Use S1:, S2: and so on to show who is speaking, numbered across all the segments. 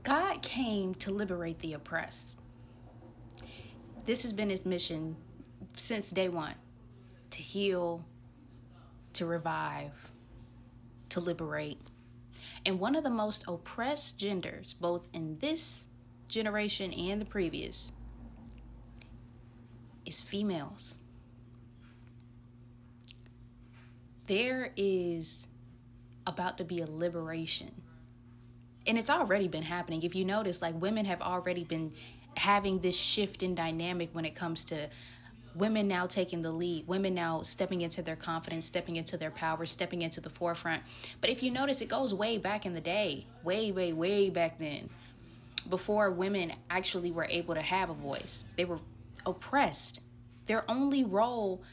S1: God came to liberate the oppressed. This has been his mission since day one: to heal, to revive, to liberate. And one of the most oppressed genders, both in this generation and the previous, is females. There is about to be a liberation. And it's already been happening. If you notice, like, women have already been having this shift in dynamic when it comes to women now taking the lead, women now stepping into their confidence, stepping into their power, stepping into the forefront. But if you notice, it goes way back in the day, way, way, way back then, before women actually were able to have a voice. They were oppressed. Their only role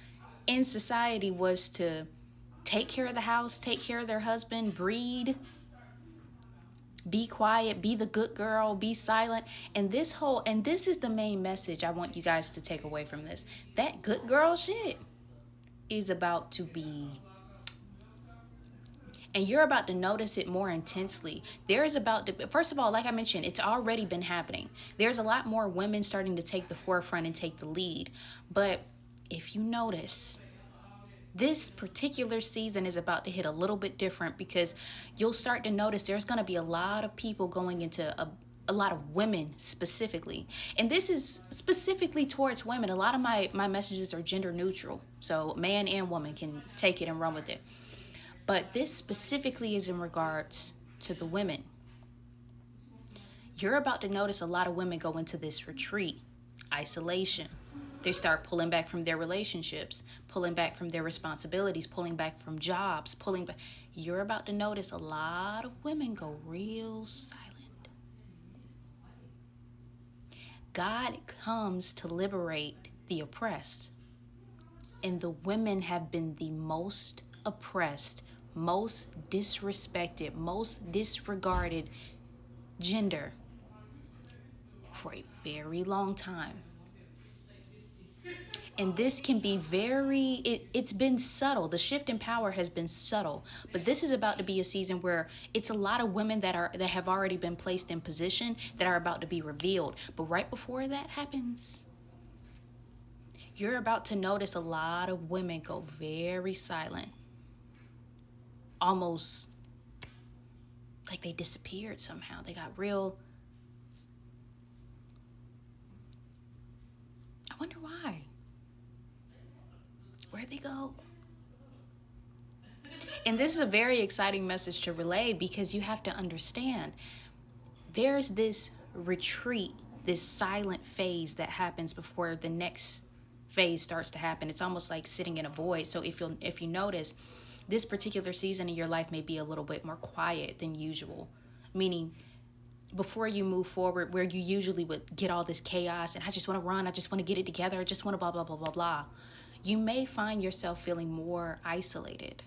S1: in society was to take care of the house, take care of their husband, breed, be quiet, be the good girl, be silent. And this is the main message I want you guys to take away from this. That good girl shit is about to be, and you're about to notice it more intensely. First of all, like I mentioned, it's already been happening. There's a lot more women starting to take the forefront and take the lead. But if you notice, this particular season is about to hit a little bit different, because you'll start to notice there's going to be a lot of people going into a lot of women specifically. And this is specifically towards women. A lot of my messages are gender neutral, so man and woman can take it and run with it. But this specifically is in regards to the women. You're about to notice a lot of women go into this retreat, isolation. They start pulling back from their relationships, pulling back from their responsibilities, pulling back from jobs, pulling back. You're about to notice a lot of women go real silent. God comes to liberate the oppressed. And the women have been the most oppressed, most disrespected, most disregarded gender for a very long time. And this can be it's been subtle. The shift in power has been subtle. But this is about to be a season where it's a lot of women that have already been placed in position that are about to be revealed. But right before that happens, you're about to notice a lot of women go very silent. Almost like they disappeared somehow. They got real. I wonder why. Where'd they go? And this is a very exciting message to relay, because you have to understand there's this retreat, this silent phase that happens before the next phase starts to happen. It's almost like sitting in a void. So if you notice, this particular season in your life may be a little bit more quiet than usual, meaning before you move forward, where you usually would get all this chaos and I just want to run, I just want to get it together, I just want to blah, blah, blah, blah, blah. You may find yourself feeling more isolated.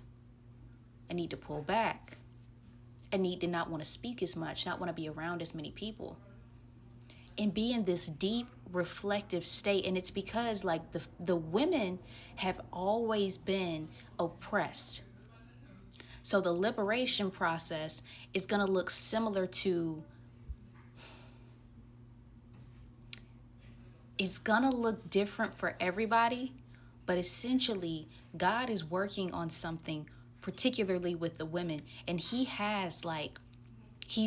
S1: I need to pull back. I need to not want to speak as much, not want to be around as many people. And be in this deep, reflective state. And it's because, like, the women have always been oppressed. So the liberation process is going to look similar to, it's going to look different for everybody, but essentially God is working on something, particularly with the women. And he's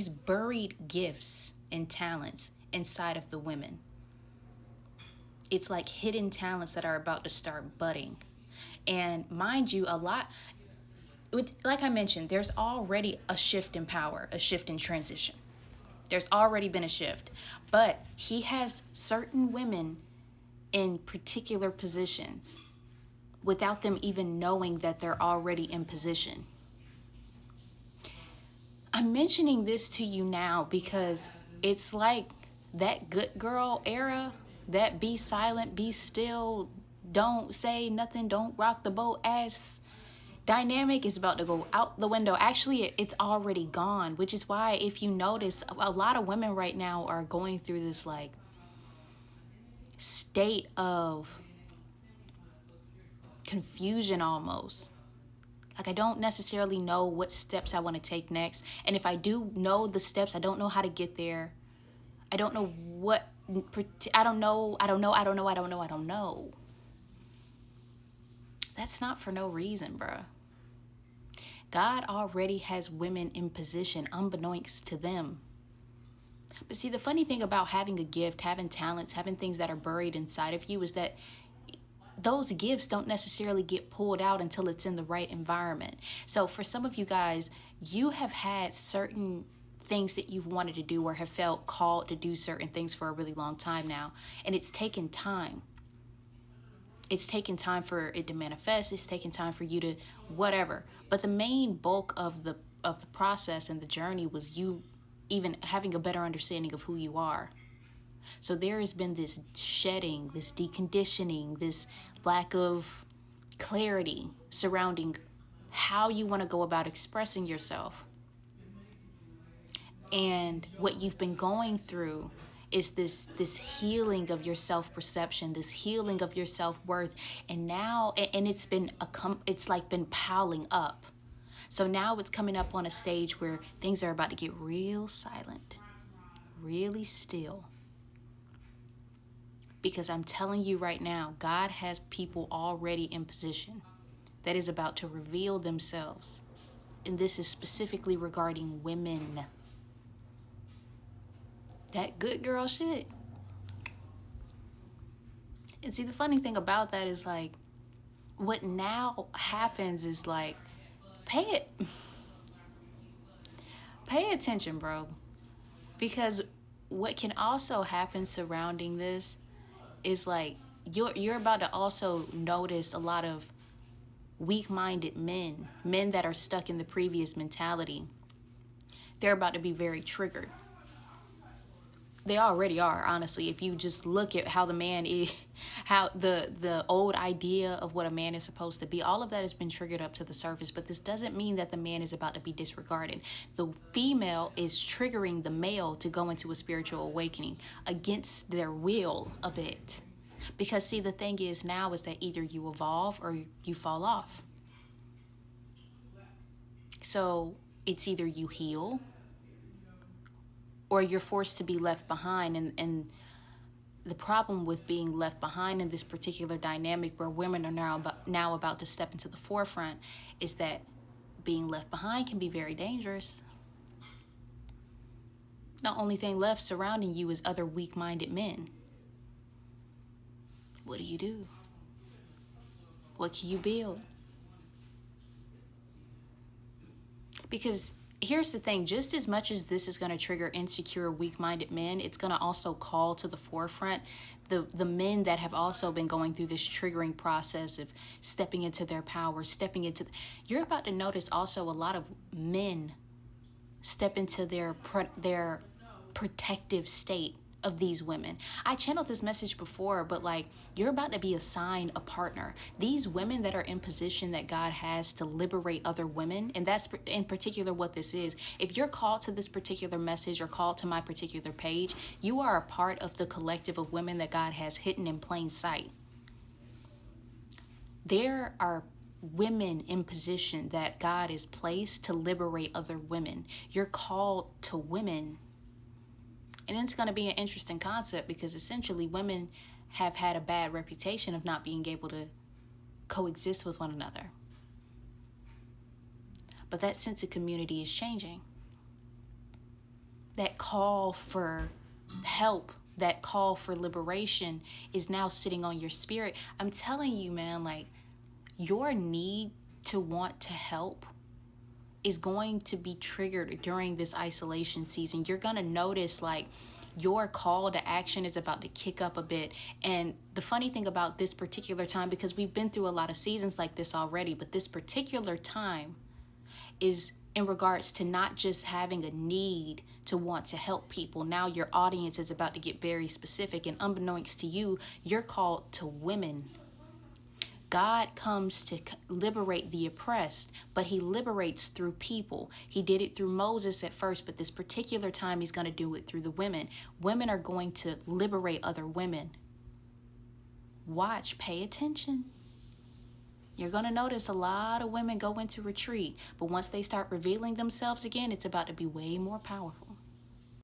S1: buried gifts and talents inside of the women. It's like hidden talents that are about to start budding. And mind you, like I mentioned, there's already a shift in power, a shift in transition. There's already been a shift. But he has certain women in particular positions without them even knowing that they're already in position. I'm mentioning this to you now because it's like that good girl era, that be silent, be still, don't say nothing, don't rock the boat ass dynamic is about to go out the window. Actually, it's already gone, which is why, if you notice, a lot of women right now are going through this like state of confusion almost. Like, I don't necessarily know what steps I want to take next. And if I do know the steps, I don't know how to get there. I don't know what, I don't know, I don't know, I don't know, I don't know, I don't know. That's not for no reason, bruh. God already has women in position, unbeknownst to them. But see, the funny thing about having a gift, having talents, having things that are buried inside of you is that those gifts don't necessarily get pulled out until it's in the right environment. So for some of you guys, you have had certain things that you've wanted to do or have felt called to do certain things for a really long time now, and it's taken time. It's taken time for it to manifest. It's taken time for you to whatever. But the main bulk of the process and the journey was you even having a better understanding of who you are. So there has been this shedding, this deconditioning, this lack of clarity surrounding how you want to go about expressing yourself. And what you've been going through is this healing of your self-perception, this healing of your self-worth. And now, and it's like been piling up. So now it's coming up on a stage where things are about to get real silent, really still. Because I'm telling you right now, God has people already in position that is about to reveal themselves. And this is specifically regarding women. That good girl shit. And see, the funny thing about that is like, what now happens is like, pay attention, bro. Because what can also happen surrounding this is like, you're about to also notice a lot of weak-minded men that are stuck in the previous mentality. They're about to be very triggered. They already are, honestly. If you just look at how the man is, how the old idea of what a man is supposed to be, all of that has been triggered up to the surface. But this doesn't mean that the man is about to be disregarded. The female is triggering the male to go into a spiritual awakening against their will a bit. Because see, the thing is now is that either you evolve or you fall off. So it's either you heal or you're forced to be left behind. And the problem with being left behind in this particular dynamic where women are now about to step into the forefront is that being left behind can be very dangerous. The only thing left surrounding you is other weak-minded men. What do you do? What can you build? Because here's the thing, just as much as this is going to trigger insecure, weak-minded men, it's going to also call to the forefront the men that have also been going through this triggering process of stepping into their power, you're about to notice also a lot of men step into their protective state of these women. I channeled this message before, but like, you're about to be assigned a partner. These women that are in position that God has to liberate other women, and that's in particular what this is. If you're called to this particular message or called to my particular page, you are a part of the collective of women that God has hidden in plain sight. There are women in position that God is placed to liberate other women. You're called to women. And it's going to be an interesting concept because essentially women have had a bad reputation of not being able to coexist with one another. But that sense of community is changing. That call for help, that call for liberation is now sitting on your spirit. I'm telling you, man, like, your need to want to help is going to be triggered during this isolation season. You're going to notice like your call to action is about to kick up a bit. And the funny thing about this particular time, because we've been through a lot of seasons like this already, but this particular time is in regards to not just having a need to want to help people. Now your audience is about to get very specific, and unbeknownst to you, you're called to women. God comes to liberate the oppressed, but he liberates through people. He did it through Moses at first, but this particular time he's going to do it through the women. Women are going to liberate other women. Watch, pay attention. You're going to notice a lot of women go into retreat, but once they start revealing themselves again, it's about to be way more powerful.